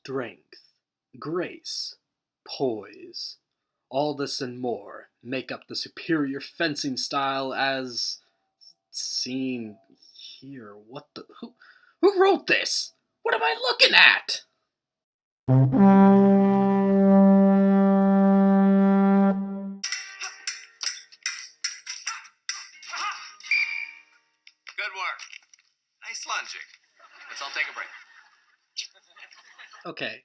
Strength, grace, poise, all this and more make up the superior fencing style as seen here. What the? Who wrote this? What am I looking at? Good work. Nice lunging. Let's all take a break. Okay,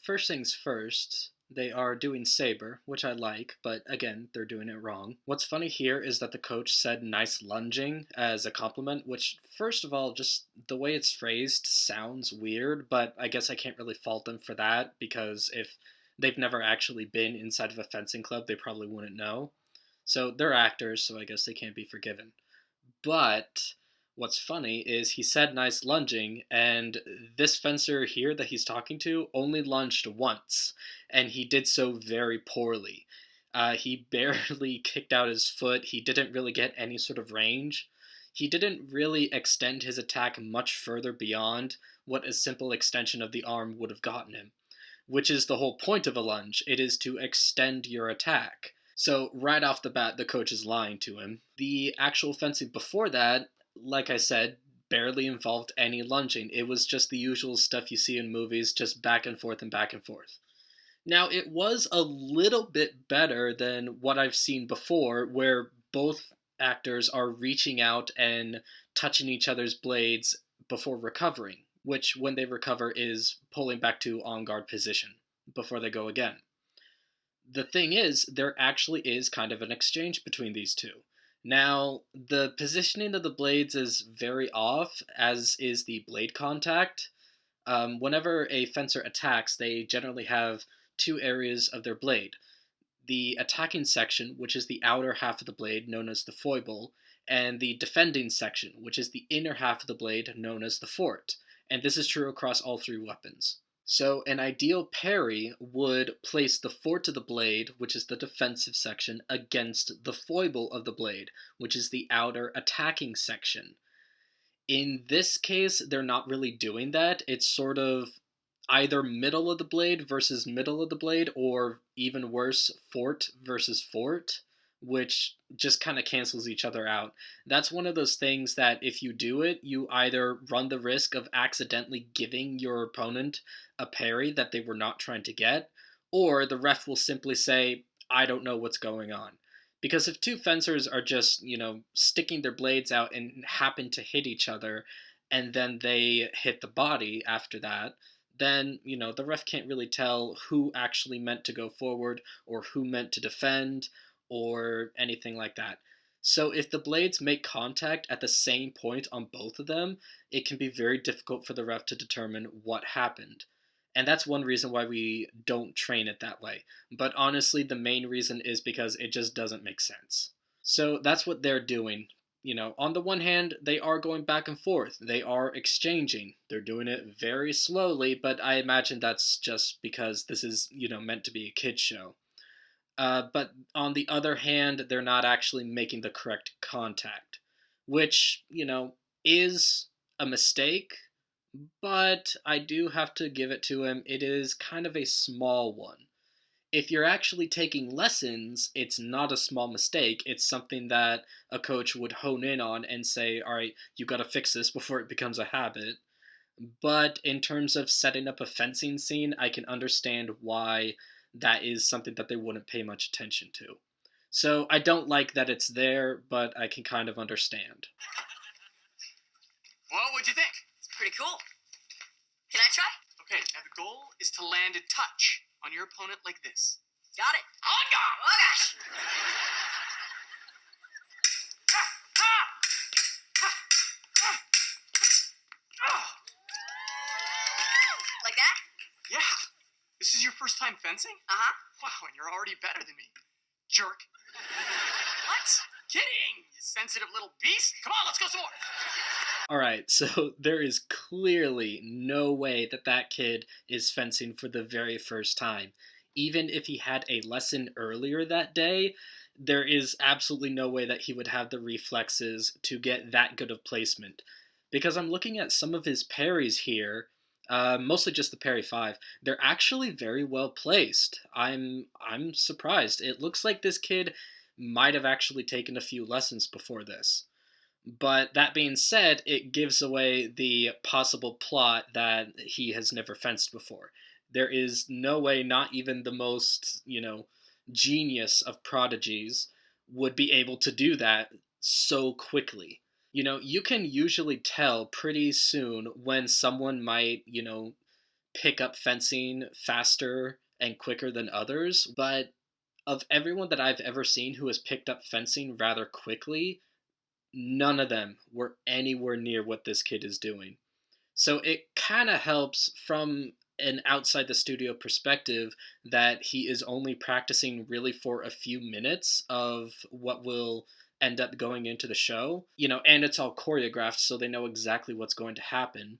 first things first, they are doing Saber, which I like, but again, they're doing it wrong. What's funny here is that the coach said nice lunging as a compliment, which, first of all, just the way it's phrased sounds weird, but I guess I can't really fault them for that, because if they've never actually been inside of a fencing club, they probably wouldn't know. So they're actors, so I guess they can't be forgiven. But what's funny is he said nice lunging, and this fencer here that he's talking to only lunged once, and he did so very poorly. He barely kicked out his foot, he didn't really get any sort of range. He didn't really extend his attack much further beyond what a simple extension of the arm would have gotten him, which is the whole point of a lunge. It is to extend your attack. So, right off the bat, the coach is lying to him. The actual fencing before that, like I said, barely involved any lunging. It was just the usual stuff you see in movies, just back and forth and back and forth. Now, it was a little bit better than what I've seen before, where both actors are reaching out and touching each other's blades before recovering, which, when they recover, is pulling back to on guard position before they go again. The thing is, there actually is kind of an exchange between these two. Now, the positioning of the blades is very off, as is the blade contact. Whenever a fencer attacks, they generally have two areas of their blade: the attacking section, which is the outer half of the blade, known as the foible, and the defending section, which is the inner half of the blade, known as the fort. And this is true across all three weapons. So, an ideal parry would place the fort of the blade, which is the defensive section, against the foible of the blade, which is the outer attacking section. In this case, they're not really doing that. It's sort of either middle of the blade versus middle of the blade, or even worse, fort versus fort, which just kind of cancels each other out. That's one of those things that if you do it, you either run the risk of accidentally giving your opponent a parry that they were not trying to get, or the ref will simply say, I don't know what's going on. Because if two fencers are just, sticking their blades out and happen to hit each other, and then they hit the body after that, then, the ref can't really tell who actually meant to go forward or who meant to defend or anything like that. So if the blades make contact at the same point on both of them, it can be very difficult for the ref to determine what happened. And that's one reason why we don't train it that way. But honestly, the main reason is because it just doesn't make sense. So that's what they're doing. On the one hand, they are going back and forth. They are exchanging. They're doing it very slowly, but I imagine that's just because this is, meant to be a kid's show. But on the other hand, they're not actually making the correct contact, which, is a mistake, but I do have to give it to him. It is kind of a small one. If you're actually taking lessons, it's not a small mistake. It's something that a coach would hone in on and say, all right, you got to fix this before it becomes a habit. But in terms of setting up a fencing scene, I can understand why that is something that they wouldn't pay much attention to. So I don't like that it's there, but I can kind of understand. Well, what'd you think? It's pretty cool. Can I try? Okay, now the goal is to land a touch on your opponent like this. Got it. On guard! Oh, gosh. Ha! Ha! Ha! Ha! Oh! Like that? Yeah. This is your first time fencing? Uh-huh. Wow, and you're already better than me. Jerk. What? Kidding, you sensitive little beast. Come on, let's go some more. Alright, so there is clearly no way that that kid is fencing for the very first time. Even if he had a lesson earlier that day, there is absolutely no way that he would have the reflexes to get that good of placement. Because I'm looking at some of his parries here, Mostly just the parry 5. They're actually very well placed. I'm surprised. It looks like this kid might have actually taken a few lessons before this. But that being said, it gives away the possible plot that he has never fenced before. There is no way, not even the most, genius of prodigies would be able to do that so quickly. You can usually tell pretty soon when someone might, pick up fencing faster and quicker than others, but of everyone that I've ever seen who has picked up fencing rather quickly, none of them were anywhere near what this kid is doing. So it kind of helps from an outside the studio perspective that he is only practicing really for a few minutes of what will end up going into the show, and it's all choreographed so they know exactly what's going to happen.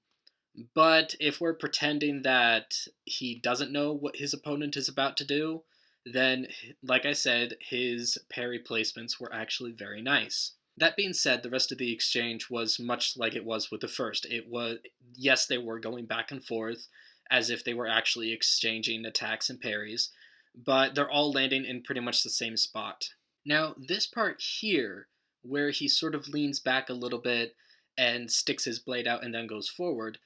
But if we're pretending that he doesn't know what his opponent is about to do, then, like I said, his parry placements were actually very nice. That being said, the rest of the exchange was much like it was with the first. It was, yes, they were going back and forth as if they were actually exchanging attacks and parries, but they're all landing in pretty much the same spot. Now, this part here, where he sort of leans back a little bit and sticks his blade out and then goes forward,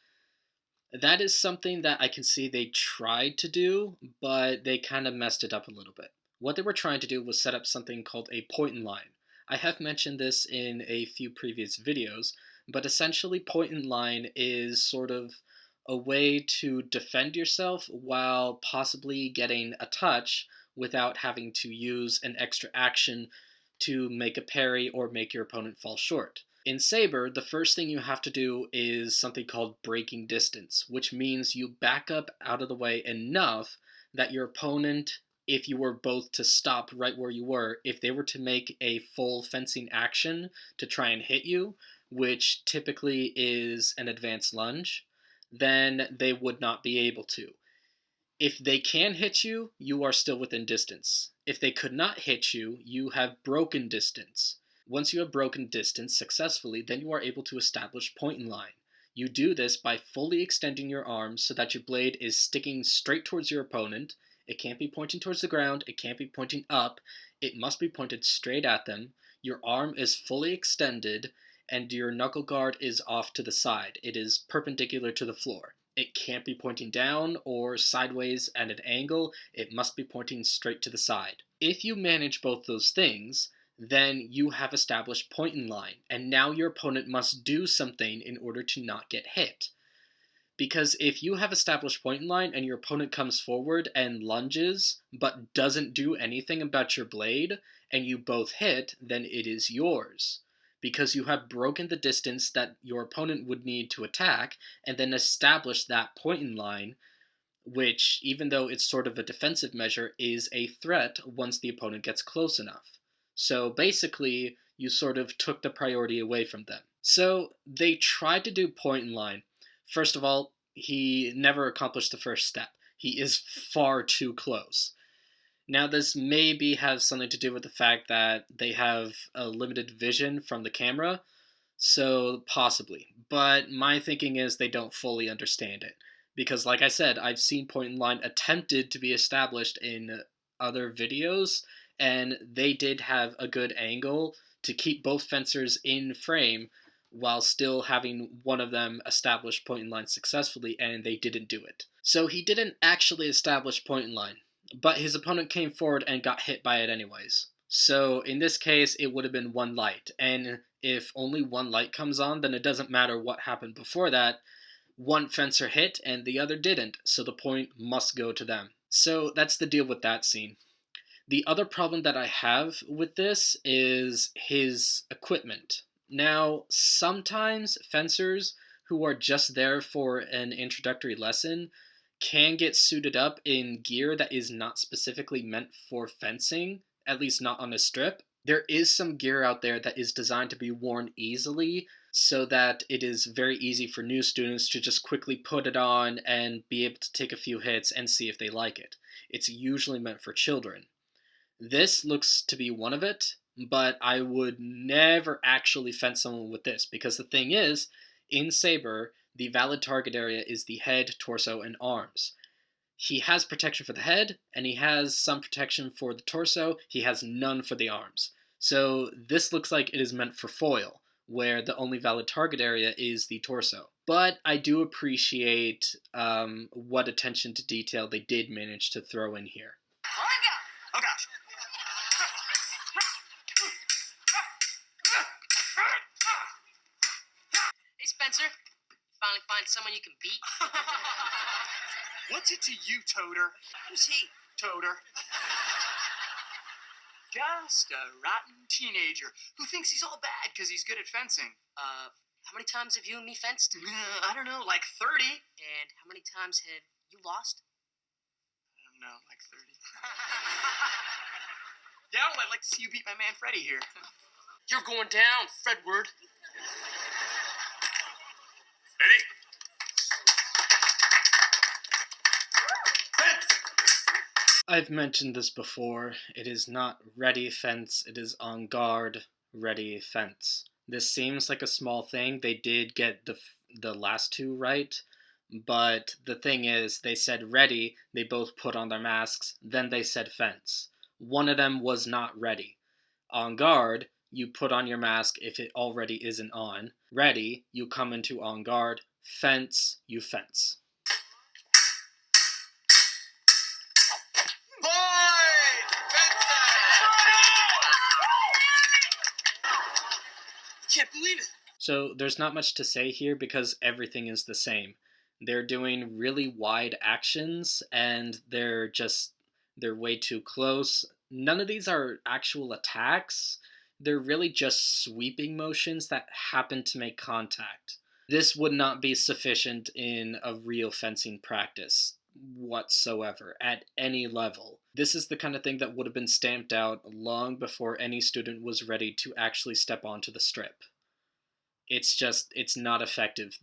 that is something that I can see they tried to do, but they kind of messed it up a little bit. What they were trying to do was set up something called a point and line. I have mentioned this in a few previous videos, but essentially point and line is sort of a way to defend yourself while possibly getting a touch without having to use an extra action to make a parry or make your opponent fall short. In Saber, the first thing you have to do is something called breaking distance, which means you back up out of the way enough that your opponent, if you were both to stop right where you were, if they were to make a full fencing action to try and hit you, which typically is an advanced lunge, then they would not be able to. If they can hit you, you are still within distance. If they could not hit you, you have broken distance. Once you have broken distance successfully, then you are able to establish point and line. You do this by fully extending your arms so that your blade is sticking straight towards your opponent. It can't be pointing towards the ground, it can't be pointing up, it must be pointed straight at them. Your arm is fully extended, and your knuckle guard is off to the side. It is perpendicular to the floor. It can't be pointing down or sideways at an angle, it must be pointing straight to the side. If you manage both those things, then you have established point and line, and now your opponent must do something in order to not get hit. Because if you have established point and line and your opponent comes forward and lunges but doesn't do anything about your blade and you both hit, then it is yours. Because you have broken the distance that your opponent would need to attack and then established that point and line, which, even though it's sort of a defensive measure, is a threat once the opponent gets close enough. So basically, you sort of took the priority away from them. So they tried to do point and line. First of all, he never accomplished the first step. He is far too close. Now, this maybe has something to do with the fact that they have a limited vision from the camera, so possibly. But my thinking is they don't fully understand it. Because, like I said, I've seen point and line attempted to be established in other videos, and they did have a good angle to keep both fencers in frame while still having one of them establish point and line successfully, and they didn't do it. So he didn't actually establish point and line, but his opponent came forward and got hit by it anyways. So in this case, it would have been one light, and if only one light comes on, then it doesn't matter what happened before that. One fencer hit and the other didn't, so the point must go to them. So that's the deal with that scene. The other problem that I have with this is his equipment. Now, sometimes fencers who are just there for an introductory lesson can get suited up in gear that is not specifically meant for fencing, at least not on a strip. There is some gear out there that is designed to be worn easily so that it is very easy for new students to just quickly put it on and be able to take a few hits and see if they like it. It's usually meant for children. This looks to be one of it, but I would never actually fence someone with this, because the thing is, in Saber, The valid target area is the head, torso, and arms. He has protection for the head, and he has some protection for the torso. He has none for the arms. So this looks like it is meant for foil, where the only valid target area is the torso. But I do appreciate what attention to detail they did manage to throw in here. Oh gosh. Hey, Spencer. Finally find someone you can beat? What's it to you, Toter? Who's he? Toter. Just a rotten teenager who thinks he's all bad because he's good at fencing. How many times have you and me fenced? I don't know, like 30. And how many times have you lost? I don't know, like 30. Yeah, well, I'd like to see you beat my man Freddy here. You're going down, Fredward. Ready? I've mentioned this before. It is not ready fence, it is on guard, ready fence. This seems like a small thing. They did get the last two right, but the thing is, they said ready, they both put on their masks, then they said fence. One of them was not ready. On guard, you put on your mask if it already isn't on. Ready, you come into on guard. Fence, you fence. Can't believe it. So there's not much to say here because everything is the same. They're doing really wide actions and they're way too close. None of these are actual attacks. They're really just sweeping motions that happen to make contact. This would not be sufficient in a real fencing practice whatsoever at any level. This is the kind of thing that would have been stamped out long before any student was ready to actually step onto the strip. It's not effective.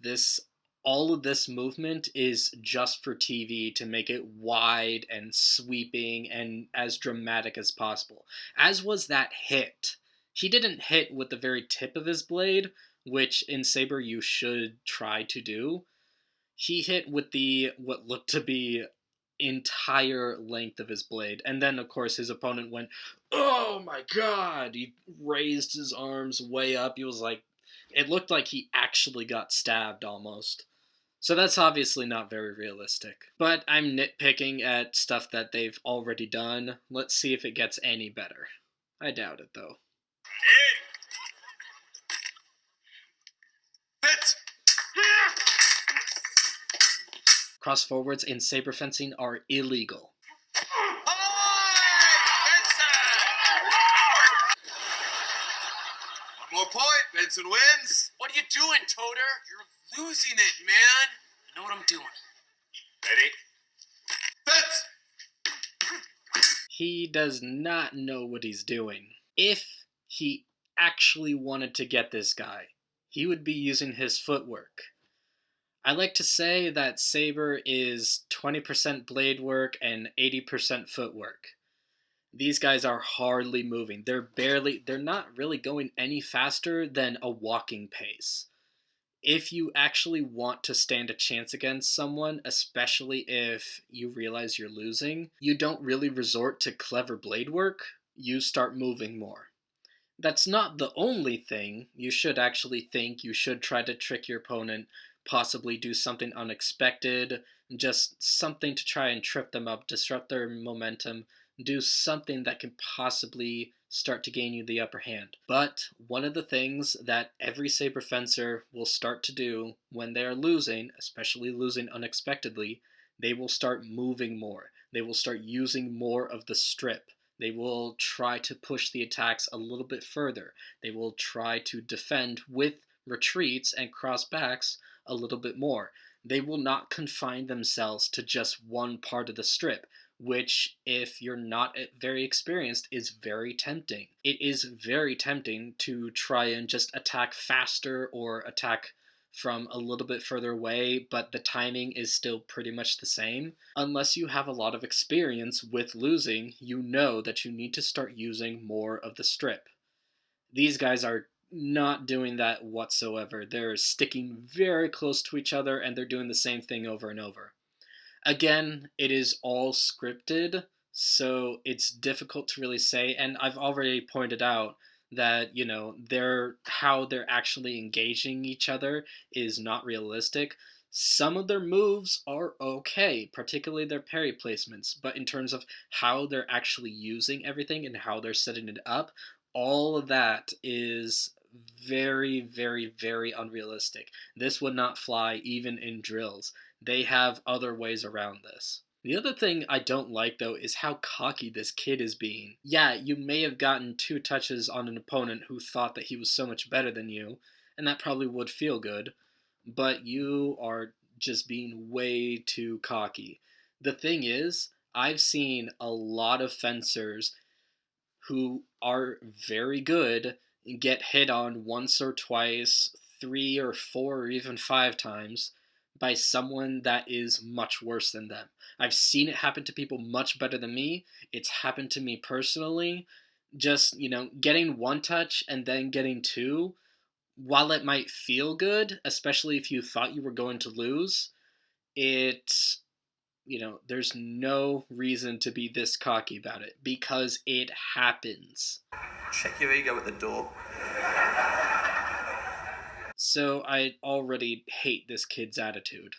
All of this movement is just for TV to make it wide and sweeping and as dramatic as possible. As was that hit. He didn't hit with the very tip of his blade, which in Saber you should try to do. He hit with what looked to be entire length of his blade, and then of course his opponent went, "Oh my god!" He raised his arms way up. He was like, it looked like he actually got stabbed almost. So that's obviously not very realistic. But I'm nitpicking at stuff that they've already done. Let's see if it gets any better. I doubt it though. Fence. Cross forwards in saber fencing are illegal. One more point, Benson wins. What are you doing, Toter? You're losing it, man. I know what I'm doing. Ready? Fence. He does not know what he's doing. If he actually wanted to get this guy, he would be using his footwork. I like to say that Saber is 20% blade work and 80% footwork. These guys are hardly moving. They're not really going any faster than a walking pace. If you actually want to stand a chance against someone, especially if you realize you're losing, you don't really resort to clever blade work, you start moving more. That's not the only thing. You should actually think, you should try to trick your opponent, possibly do something unexpected, just something to try and trip them up, disrupt their momentum, do something that can possibly start to gain you the upper hand. But one of the things that every saber fencer will start to do when they are losing, especially losing unexpectedly, they will start moving more. They will start using more of the strip. They will try to push the attacks a little bit further. They will try to defend with retreats and crossbacks a little bit more. They will not confine themselves to just one part of the strip, which, if you're not very experienced, is very tempting. It is very tempting to try and just attack faster or attack from a little bit further away, but the timing is still pretty much the same. Unless you have a lot of experience with losing, you know that you need to start using more of the strip. These guys are not doing that whatsoever. They're sticking very close to each other and they're doing the same thing over and over. Again, it is all scripted, so it's difficult to really say. And I've already pointed out that, how they're actually engaging each other is not realistic. Some of their moves are okay, particularly their parry placements, but in terms of how they're actually using everything and how they're setting it up, all of that is very, very, very unrealistic. This would not fly even in drills. They have other ways around this. The other thing I don't like, though, is how cocky this kid is being. Yeah, you may have gotten 2 touches on an opponent who thought that he was so much better than you, and that probably would feel good, but you are just being way too cocky. The thing is, I've seen a lot of fencers who are very good get hit on once or twice, 3 or 4 or even 5 times by someone that is much worse than them. I've seen it happen to people much better than me. It's happened to me personally. Just, getting 1 touch and then getting 2, while it might feel good, especially if you thought you were going to lose, it there's no reason to be this cocky about it because it happens. Check your ego at the door. So I already hate this kid's attitude.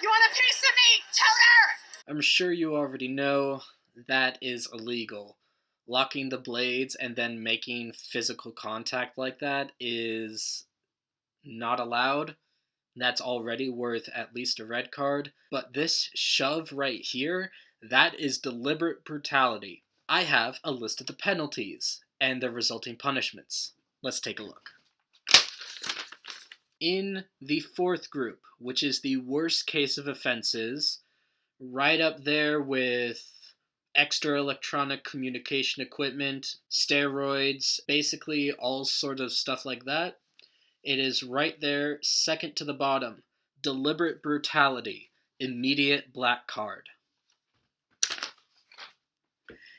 You want a piece of me, Toter? I'm sure you already know that is illegal. Locking the blades and then making physical contact like that is not allowed. That's already worth at least a red card. But this shove right here, that is deliberate brutality. I have a list of the penalties and the resulting punishments. Let's take a look. In the 4th group, which is the worst case of offenses, right up there with extra electronic communication equipment, steroids, basically all sort of stuff like that. It is right there, second to the bottom. Deliberate brutality, immediate black card.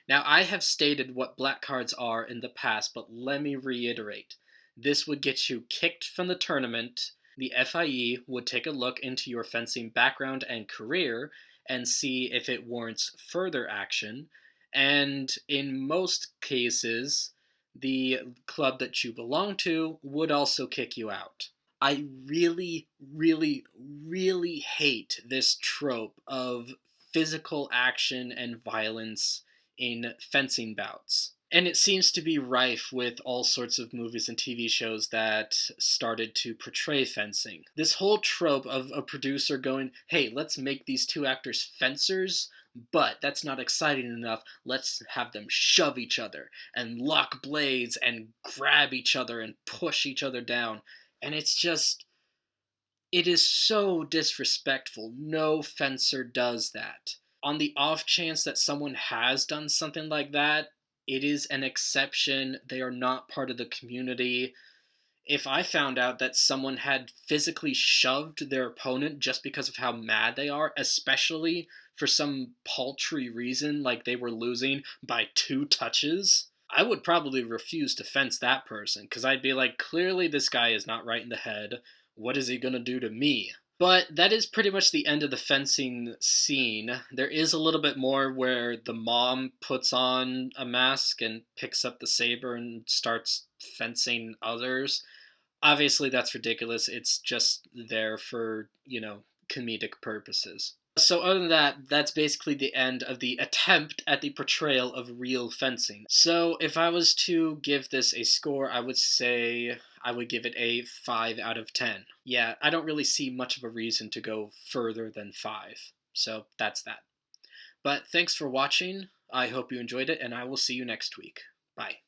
Now, I have stated what black cards are in the past, but let me reiterate. This would get you kicked from the tournament. The FIE would take a look into your fencing background and career and see if it warrants further action. And in most cases, the club that you belong to would also kick you out. I really, really, really hate this trope of physical action and violence in fencing bouts. And it seems to be rife with all sorts of movies and TV shows that started to portray fencing. This whole trope of a producer going, hey, let's make these 2 actors fencers, but that's not exciting enough. Let's have them shove each other and lock blades and grab each other and push each other down. And it is so disrespectful. No fencer does that. On the off chance that someone has done something like that, it is an exception. They are not part of the community. If I found out that someone had physically shoved their opponent just because of how mad they are, especially for some paltry reason like they were losing by 2 touches, I would probably refuse to fence that person because I'd be like, clearly this guy is not right in the head. What is he going to do to me? But that is pretty much the end of the fencing scene. There is a little bit more where the mom puts on a mask and picks up the saber and starts fencing others. Obviously, that's ridiculous. It's just there for, comedic purposes. So other than that, that's basically the end of the attempt at the portrayal of real fencing. So if I was to give this a score, I would say I would give it a 5 out of 10. Yeah, I don't really see much of a reason to go further than 5. So that's that. But thanks for watching. I hope you enjoyed it, and I will see you next week. Bye.